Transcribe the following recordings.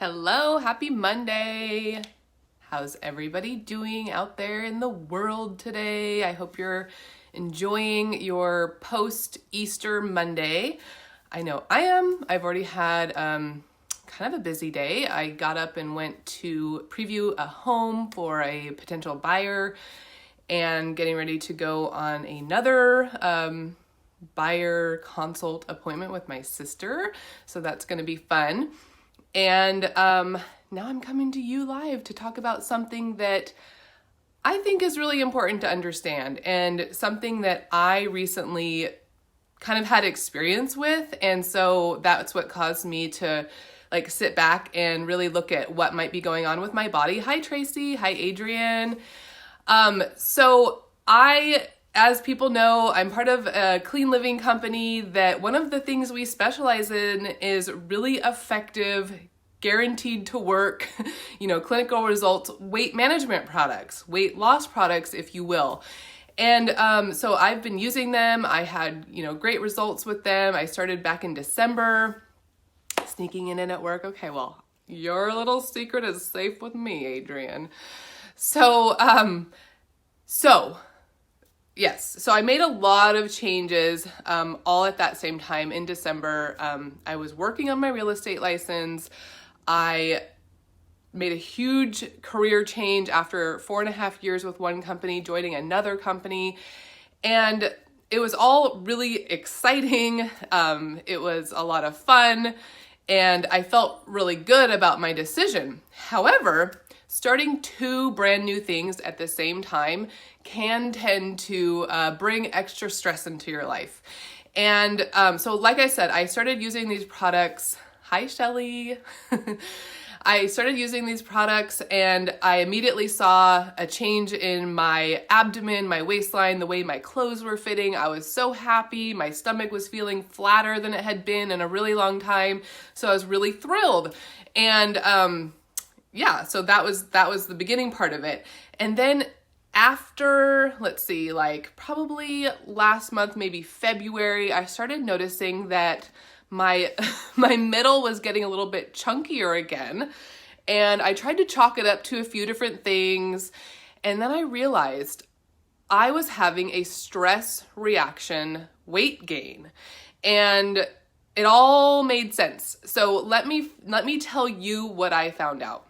Hello, happy Monday. How's everybody doing out there in the world today? I hope you're enjoying your post-Easter Monday. I know I am. I've already had kind of a busy day. I got up and went to preview a home for a potential buyer and getting ready to go on another buyer consult appointment with my sister. So that's going to be fun. And now I'm coming to you live to talk about something that I think is really important to understand and something that I recently kind of had experience with. And so that's what caused me to sit back and really look at what might be going on with my body. Hi, Tracy. Hi, Adrian. As people know, I'm part of a clean living company that one of the things we specialize in is really effective, guaranteed to work, clinical results, weight management products, weight loss products, if you will. And so I've been using them. I had, great results with them. I started back in December, sneaking in at work. Okay, well, your little secret is safe with me, Adrian. So I made a lot of changes all at that same time in December. I was working on my real estate license. I made a huge career change after 4.5 years with one company, joining another company. And it was all really exciting. It was a lot of fun. And I felt really good about my decision. However, starting two brand new things at the same time can tend to bring extra stress into your life. And so like I said, I started using these products. Hi, Shelly. I started using these products and I immediately saw a change in my abdomen, my waistline, the way my clothes were fitting. I was so happy. My stomach was feeling flatter than it had been in a really long time. So I was really thrilled. And so that was the beginning part of it. And then after, probably last month, maybe February, I started noticing that my middle was getting a little bit chunkier again. And I tried to chalk it up to a few different things. And then I realized I was having a stress reaction weight gain. And it all made sense. So let me tell you what I found out.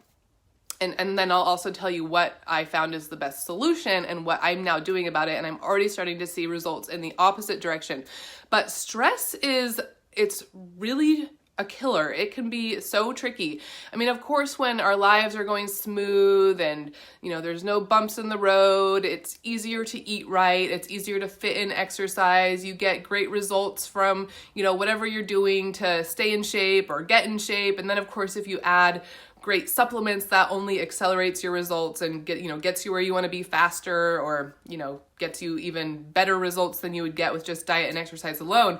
And then I'll also tell you what I found is the best solution and what I'm now doing about it. And I'm already starting to see results in the opposite direction. But stress it's really a killer. It can be so tricky. I mean, of course, when our lives are going smooth and, there's no bumps in the road, it's easier to eat right. It's easier to fit in exercise. You get great results from, whatever you're doing to stay in shape or get in shape. And then, of course, if you add great supplements, that only accelerates your results and gets you where you want to be faster, or, gets you even better results than you would get with just diet and exercise alone.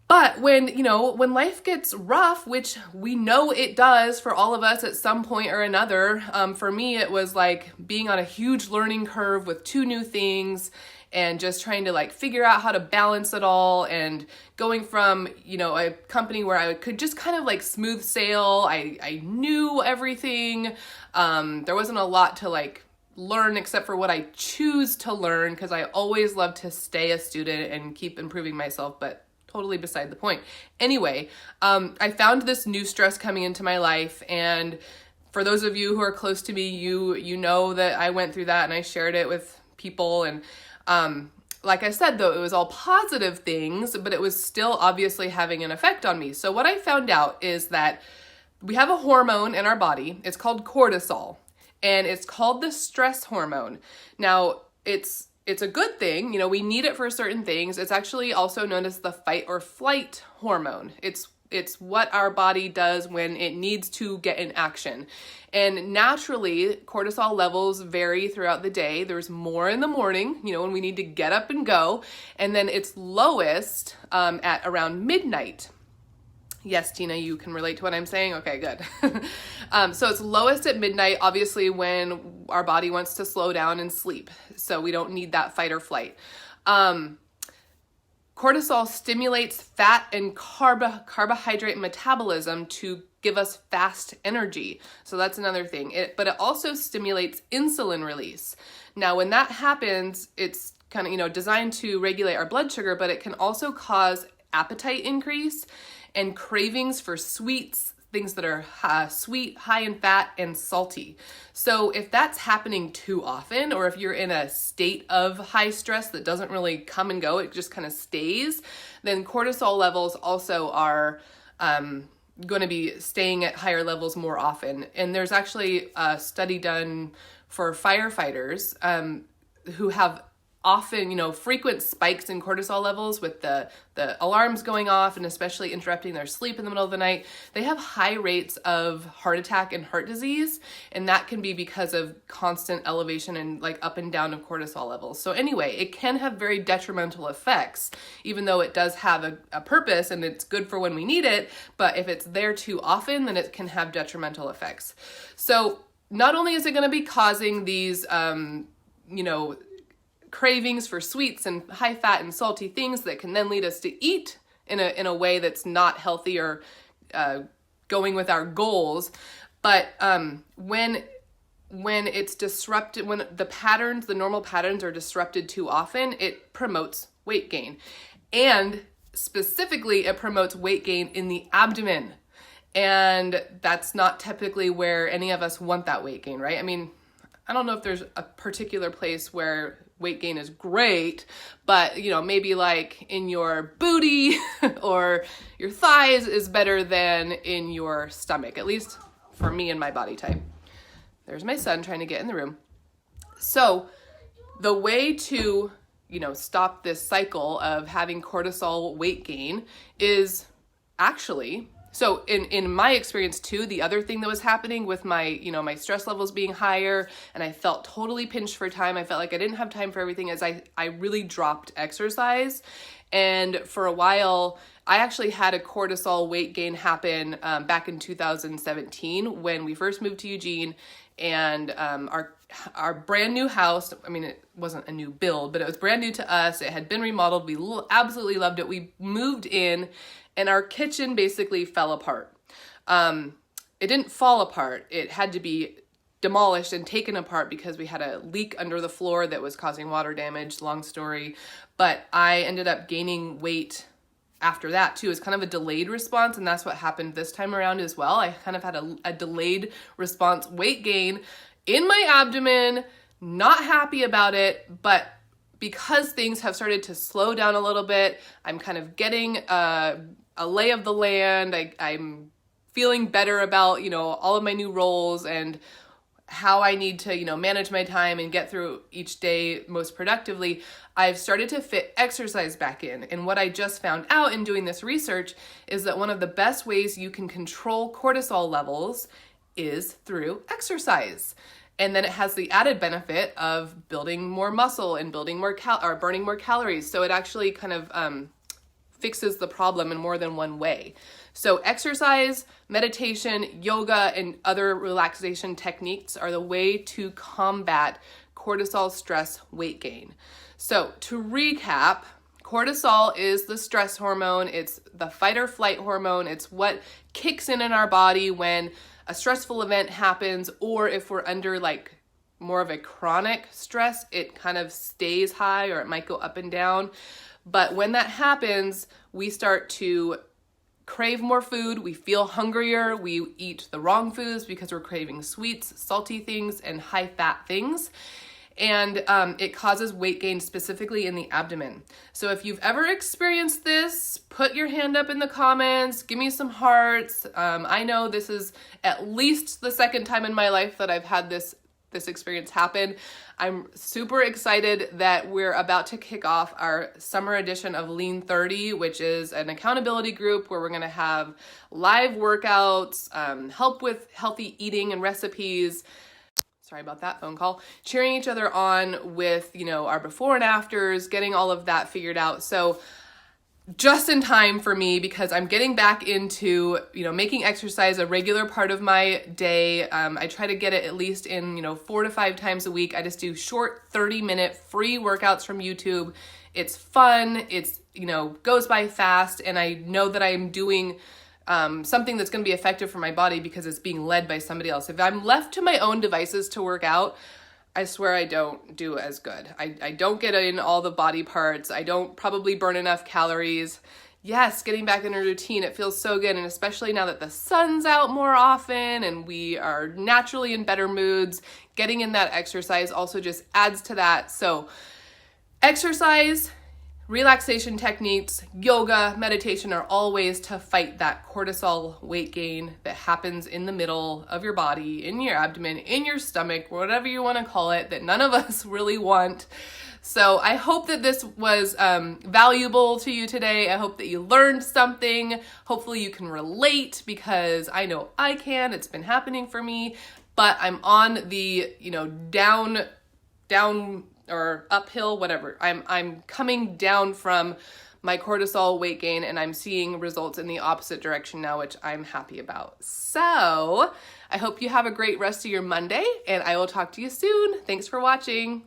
But when life gets rough, which we know it does for all of us at some point or another, for me, it was like being on a huge learning curve with two new things and just trying to figure out how to balance it all, and going from, a company where I could just kind of smooth sail. I knew everything. There wasn't a lot to learn except for what I choose to learn, because I always love to stay a student and keep improving myself, but totally beside the point. Anyway, I found this new stress coming into my life, and for those of you who are close to me, you know that I went through that and I shared it with people. And like I said, though, it was all positive things, but it was still obviously having an effect on me. So what I found out is that we have a hormone in our body. It's called cortisol, and it's called the stress hormone. Now, it's a good thing. We need it for certain things. It's actually also known as the fight or flight hormone. It's what our body does when it needs to get in action. And naturally, cortisol levels vary throughout the day. There's more in the morning, when we need to get up and go. And then it's lowest at around midnight. Yes, Tina, you can relate to what I'm saying? Okay, good. So it's lowest at midnight, obviously, when our body wants to slow down and sleep. So we don't need that fight or flight. cortisol stimulates fat and carbohydrate metabolism to give us fast energy. So that's another thing. But it also stimulates insulin release. Now, when that happens, it's kind of, designed to regulate our blood sugar, but it can also cause appetite increase and cravings for sweets, things that are sweet, high in fat, and salty. So if that's happening too often, or if you're in a state of high stress that doesn't really come and go, it just kind of stays, then cortisol levels also are going to be staying at higher levels more often. And there's actually a study done for firefighters who have often, frequent spikes in cortisol levels with the alarms going off and especially interrupting their sleep in the middle of the night. They have high rates of heart attack and heart disease, and that can be because of constant elevation and like up and down of cortisol levels. So anyway, it can have very detrimental effects, even though it does have a purpose and it's good for when we need it, but if it's there too often, then it can have detrimental effects. So not only is it going to be causing these, cravings for sweets and high fat and salty things that can then lead us to eat in a way that's not healthy or going with our goals. But when it's disrupted, when the normal patterns are disrupted too often, it promotes weight gain. And specifically, it promotes weight gain in the abdomen. And that's not typically where any of us want that weight gain, right? I mean, I don't know if there's a particular place where weight gain is great, but maybe like in your booty or your thighs is better than in your stomach, at least for me and my body type. There's my son trying to get in the room. So the way to, stop this cycle of having cortisol weight gain is actually, so in my experience too, the other thing that was happening with my, my stress levels being higher and I felt totally pinched for time, I felt like I didn't have time for everything, as I really dropped exercise. And for a while, I actually had a cortisol weight gain happen back in 2017 when we first moved to Eugene, and our brand new house, I mean, it wasn't a new build, but it was brand new to us. It had been remodeled. We absolutely loved it. We moved in and our kitchen basically fell apart. It didn't fall apart. It had to be demolished and taken apart because we had a leak under the floor that was causing water damage, long story. But I ended up gaining weight after that too. It's kind of a delayed response, and that's what happened this time around as well. I kind of had a delayed response weight gain in my abdomen, not happy about it, but because things have started to slow down a little bit, I'm kind of getting a lay of the land. I'm feeling better about, all of my new roles and how I need to, manage my time and get through each day most productively. I've started to fit exercise back in. And what I just found out in doing this research is that one of the best ways you can control cortisol levels is through exercise. And then it has the added benefit of building more muscle and building more burning more calories. So it actually kind of fixes the problem in more than one way. So exercise, meditation, yoga, and other relaxation techniques are the way to combat cortisol stress weight gain. So to recap, cortisol is the stress hormone. It's the fight or flight hormone. It's what kicks in our body when a stressful event happens, or if we're under like more of a chronic stress, it kind of stays high or it might go up and down. But when that happens, we start to crave more food, we feel hungrier, we eat the wrong foods because we're craving sweets, salty things, and high fat things. And it causes weight gain specifically in the abdomen. So if you've ever experienced this, put your hand up in the comments, give me some hearts. I know this is at least the second time in my life that I've had this experience happen. I'm super excited that we're about to kick off our summer edition of Lean 30, which is an accountability group where we're going to have live workouts, help with healthy eating and recipes. Sorry about that phone call. Cheering each other on with, our before and afters, getting all of that figured out. So just in time for me, because I'm getting back into, making exercise a regular part of my day. I try to get it at least in, 4 to 5 times a week. I just do short 30-minute free workouts from YouTube. It's fun. It's, goes by fast, and I know that I'm doing something that's going to be effective for my body because it's being led by somebody else. If I'm left to my own devices to work out, I swear I don't do as good. I don't get in all the body parts. I don't probably burn enough calories. Yes, getting back in a routine, it feels so good. And especially now that the sun's out more often and we are naturally in better moods, getting in that exercise also just adds to that. So exercise, relaxation techniques, yoga, meditation are all ways to fight that cortisol weight gain that happens in the middle of your body, in your abdomen, in your stomach, whatever you want to call it, that none of us really want. So I hope that this was valuable to you today. I hope that you learned something. Hopefully you can relate, because I know I can. It's been happening for me, but I'm on the, down or uphill, whatever. I'm coming down from my cortisol weight gain, and I'm seeing results in the opposite direction now, which I'm happy about. So I hope you have a great rest of your Monday, and I will talk to you soon. Thanks for watching.